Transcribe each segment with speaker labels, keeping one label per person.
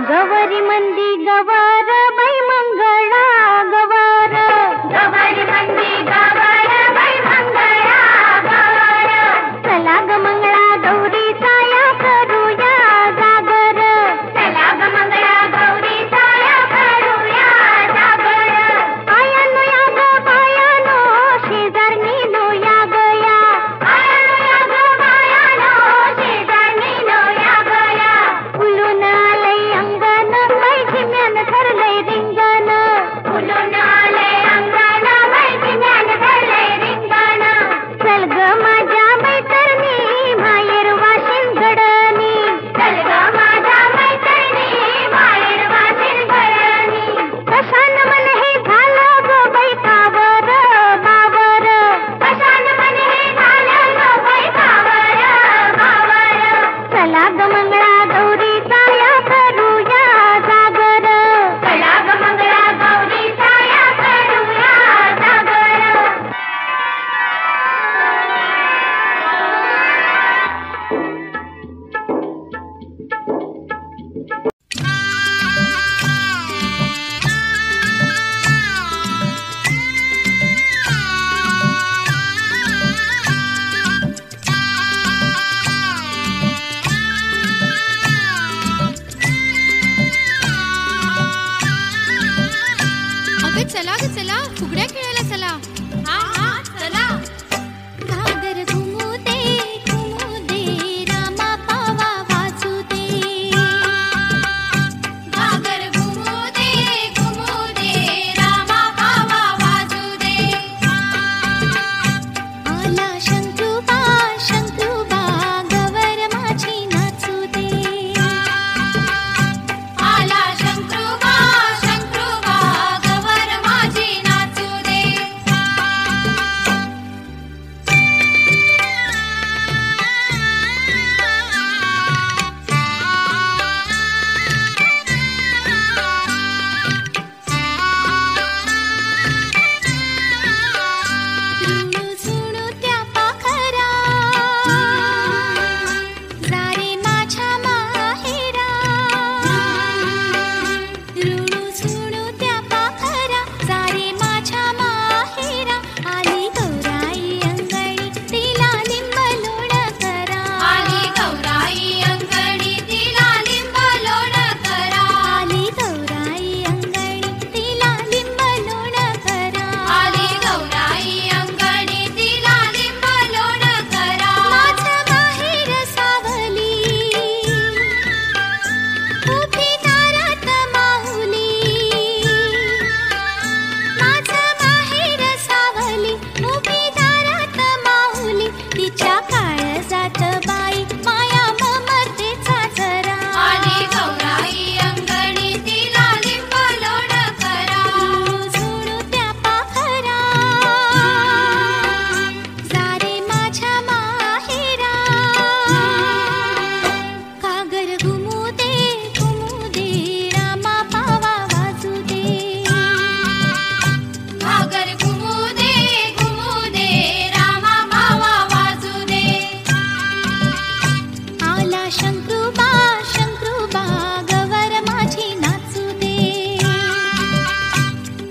Speaker 1: गवारी मंदी गवार बाई मंगळा गवार, गवारी मंदी गवार बाई मंगळा गवार, चला ग मंगळा गौरी साया करूया जागर, चला ग मंगळा गौरी साया करूया जागर, आयानो या ग बायानो शेजारनी नो या गया, आयानो या ग बायानो शेजारनी नो या गया, उलून आलय अंगण बाई झिम्यान धरलय रिंगण, उलून आलय अंगण बाई झिम्यान धरलय रिंगण, चल ग माझ्या मैत्रिणी माहेर वाशिन गडणी, चल ग माझ्या मैत्रिणी माहेर वाशिन गडणी, कशान मन हे झालं ग बाई कावर बावर, कशान मन हे झालं ग बाई कावर बावर, चला ग मंगळा गौरी साया करूया जागर, चला ग मंगळा गौरी साया करूया जागर.
Speaker 2: अगं चला ग चला, फुगड्या खेळायला चला. हा हा चला.
Speaker 1: घागर घुमू दे रामा पावा वाजू दे,
Speaker 2: घागर घुमू दे रामा पावा वाजू दे.
Speaker 1: आला शंकरूबा गवर माझी नाचू दे,
Speaker 2: आला शंकरूबा गवर माझी नाचू दे.
Speaker 1: रुणू झुणू त्या पाखरा, जारे माझ्या माहेरा, रुणू झुणू त्या पाखरा, जारे माझ्या माहेरा, आली गौराई अंगणी तिला लिंब लोण करा,
Speaker 2: आली गौराई अंगणी तिला लिंब लोण करा,
Speaker 1: आली गौराई अंगणी तिला लिंब लोण करा,
Speaker 2: आली गौराई अंगणी तिला लिंब लोण करा.
Speaker 1: माझं माहेर सावली उभी दारात माऊली, माझं माहेर सावली उभी दारात माऊली, तिच्या काळजात बाई माया ममतेचा जरा,
Speaker 2: आली गौराई अंगणी तिला लिंब लोण करा.
Speaker 1: झुणू त्या पाखरा, जारे माझ्या माहेरा, घागर घुमू दे रामा पावा वाजू दे,
Speaker 2: घागर घुमू दे रामा पावा वाजू दे.
Speaker 1: आला शंकरूबा गवर माझी नाचू दे,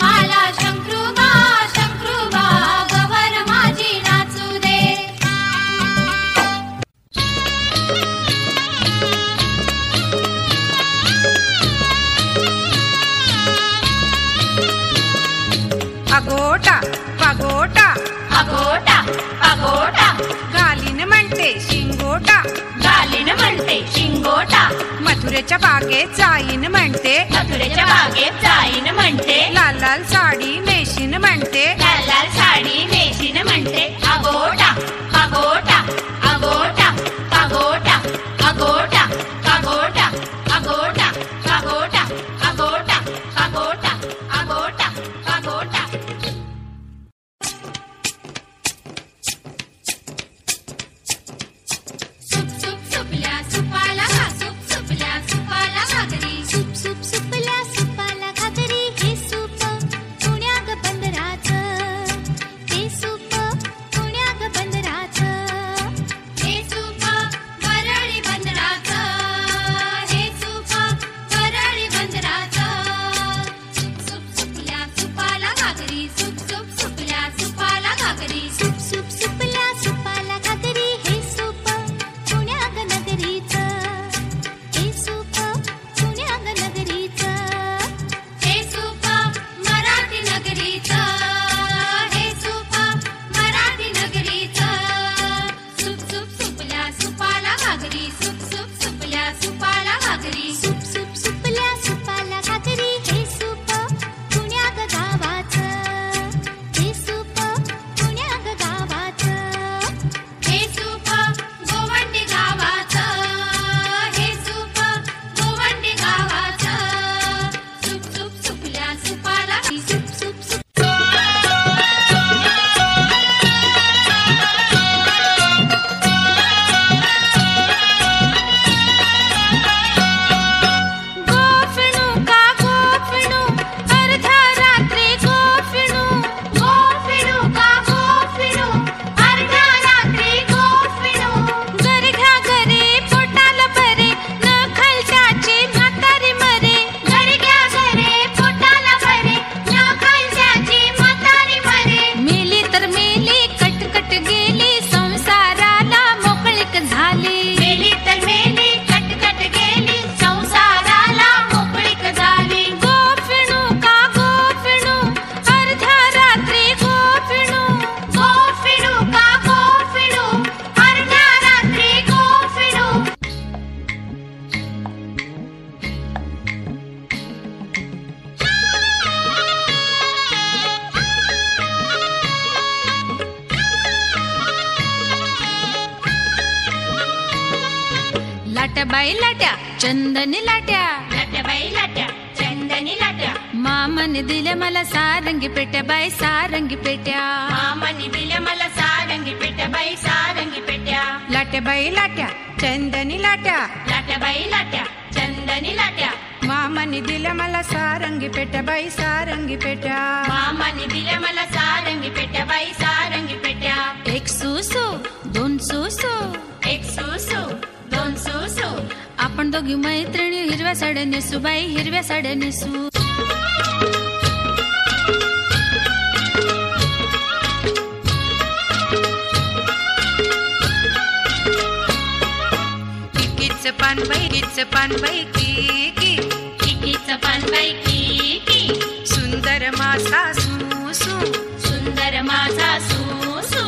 Speaker 2: आला शंकरूबा गवर माझी नाचू दे.
Speaker 3: अगोटा पगोटा
Speaker 2: अगोटा अगोटा
Speaker 3: गालीन म्हणते शिंगोटा,
Speaker 2: गालीन म्हणते शिंगोटा,
Speaker 3: मथुरेच्या बागेत जाईन म्हणते,
Speaker 2: मथुरेच्या बागेत जाईन म्हणते,
Speaker 3: लाल लाल साडी नेशीन म्हणते,
Speaker 2: लाल लाल साडी नेशीन म्हणते. अगोटा अगोटा अगोटा अगोटा अगोटा अगोटा अगोटा अगोटा अगोटा अगोटा अगोटा अगोटा. लाट्याबाई लाट्या चंदनी लाट्या,
Speaker 1: लाट्याबाई लाट्या चंदनी लाट्या,
Speaker 2: मामाने दिल्या मला सारंगी पेट्या बाई सारंगी पेट्या,
Speaker 1: मामाने दिल्या मला सारंगी पेट्या बाई सारंगी पेट्या,
Speaker 3: लाट्याबाई लाट्या चंदनी लाट्या,
Speaker 1: लाट्याबाई लाट्या चंदनी लाट्या,
Speaker 3: मामाने दिल्या मला सारंगी पेट्या बाई सारंगी पेट्या,
Speaker 1: मामाने दिल्या मला सारंगी पेट्या बाई सारंगी पेट्या,
Speaker 2: एक सुसू दोन सुसू,
Speaker 1: एक सुसू दोन सुसू,
Speaker 2: आपण दोघी मैत्रिणी हिरव्या साड्या नेसू बाई हिरव्या साड्या नेसू.
Speaker 3: किच पान बाई की
Speaker 1: किकीचं पान बाई की,
Speaker 3: सुंदर माझा सुसू,
Speaker 1: सुंदर माझा सुसू,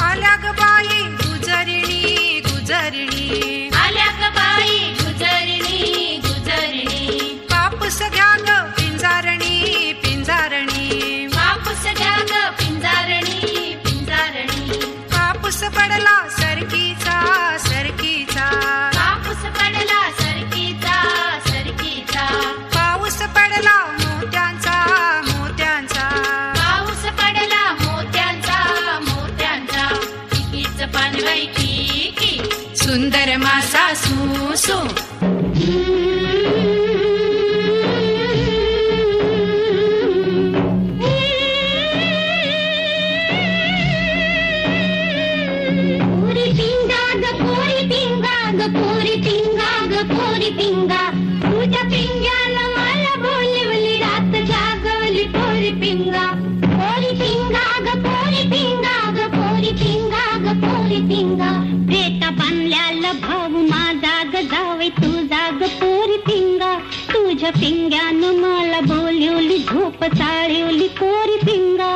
Speaker 3: आल्या ग बाई गुजरिणी गुजरिणी,
Speaker 1: आल्या ग बाई गुजरिणी गुजरिणी,
Speaker 3: कापूस घ्या ग पिंजारणी पिंजारणी,
Speaker 1: कापूस घ्या ग पिंजारणी पिंजारणी,
Speaker 3: कापूस पडला सरकीचा सरकीचा,
Speaker 1: कापूस पडला सरकीचा सरकीचा,
Speaker 3: पाऊस पडला मोत्यांचा मोत्यांचा,
Speaker 1: पाऊस पडला मोत्यांचा मोत्यांचा, किकीचं पान बाई की,
Speaker 3: सुंदर मासा सुसू.
Speaker 1: पोरी पिंगा ग पोरी पिंगा, तुझ्या पिंग्यानं मला बोलवली रात जागवली पोरी पिंगा, पोरी पिंगा ग पोरी पिंगा ग पोरी पिंगा ग पोरी पिंगा, रेता बांधल्याला भाऊ माझा ग जावे तुझा ग पोरी पिंगा, तुझ्या पिंग्यानं मला बोलवली झोप चाळवली पोरी पिंगा,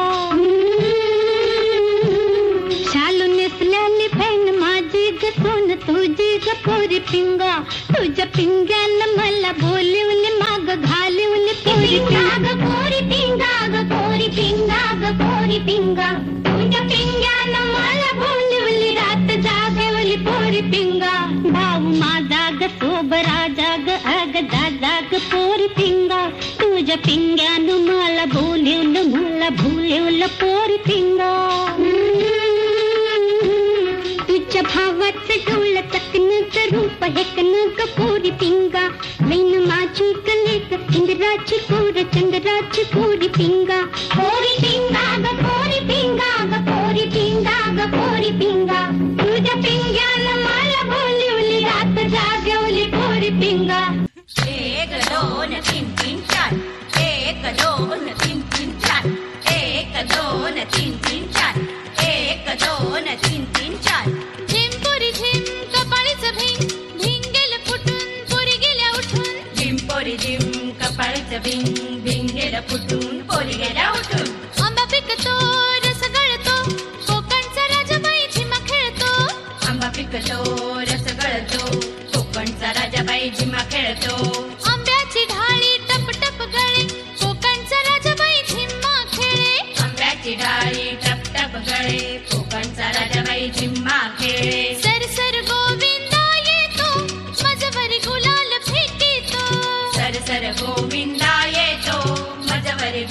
Speaker 1: शालू नेसल्याने फैन माझी ग सोन तुझी ग पोरी पिंगा, तुझ्या पिंग्यानं मला बोलवली माग घालवली पोरी पिंगा ग पोरी पिंगा ग पोरी पिंगा ग पोरी पिंगा, तुझ्या पिंग्यानं मला बोलवली रात जागवली पोरी पिंगा, भाऊ माझा ग सोबरा जाग अग दादा ग पोरी पिंगा, तुझ्या पिंग्यानं मला भुलवलं पोरी पिंगा, तुझ्या भावाचं डोळ चकणं रूप हेकणं ग पोरी पिंगा, मैन माझी कलेक इंद्राची कोर चंद्राची पोरी पिंगा, पोरी पिंगा ग पोरी पिंगा ग पोरी पिंगा ग पोरी पिंगा, तुझ्या पिंग्यानं मला बोलवली रात जागवली पोरी पिंगा, एक दोन तीन तीन चार, एक दोन तीन तीन चार, एक दोन तीन तीन चार, एक दोन तीन तीन चार,
Speaker 2: झिम पोरी झिम कपाळीचं भिंग भिंग गेलं फुटून पोरी गेल्या उठून,
Speaker 1: झिम पोरी झिम कपाळीचं भिंग भिंग गेलं फुटून पोरी गेल्या उठून,
Speaker 2: आंबा पिकतो रस गळतो कोकणचा राजा बाई झिमा खेळतो,
Speaker 1: आंबा पिकतो रस गळतो कोकणचा राजा बाई झिमा खेळतो,
Speaker 2: आंब्याची ढाळी टप टप गळे कोकणचा राजा बाई झिम्मा खेळे,
Speaker 1: आंब्याची डाळी टप टप गळे कोकणचा राजा बाई झिम्मा खेळे,
Speaker 2: सर सर गोविंदा येतो माझ्यावरी गुलाल फेकीतो,
Speaker 1: सर सर गोविंदा येतो माझ्यावरी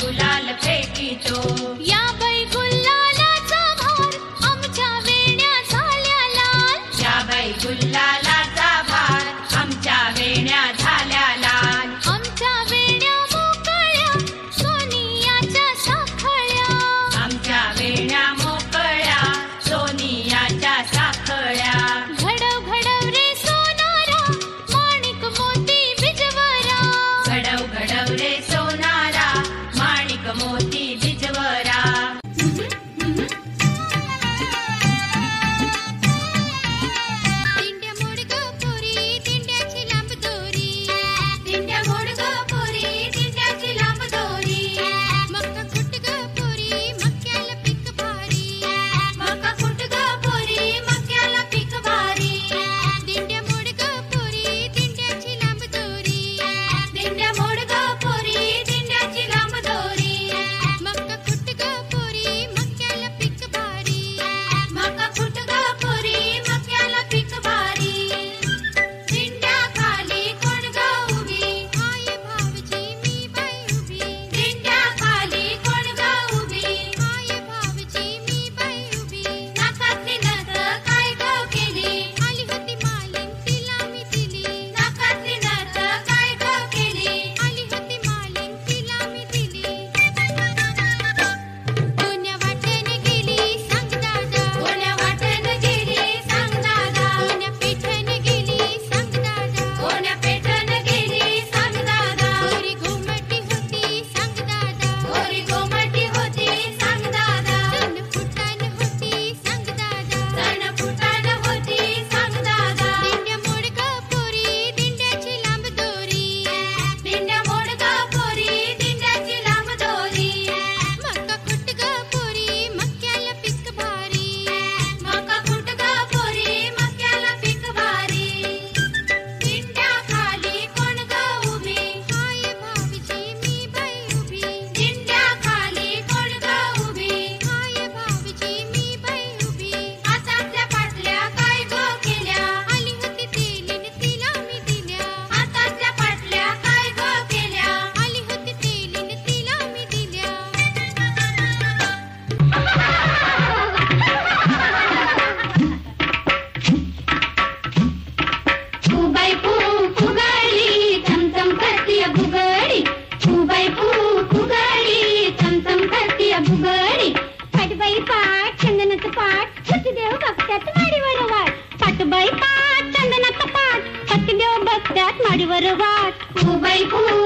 Speaker 1: बाई फुगडी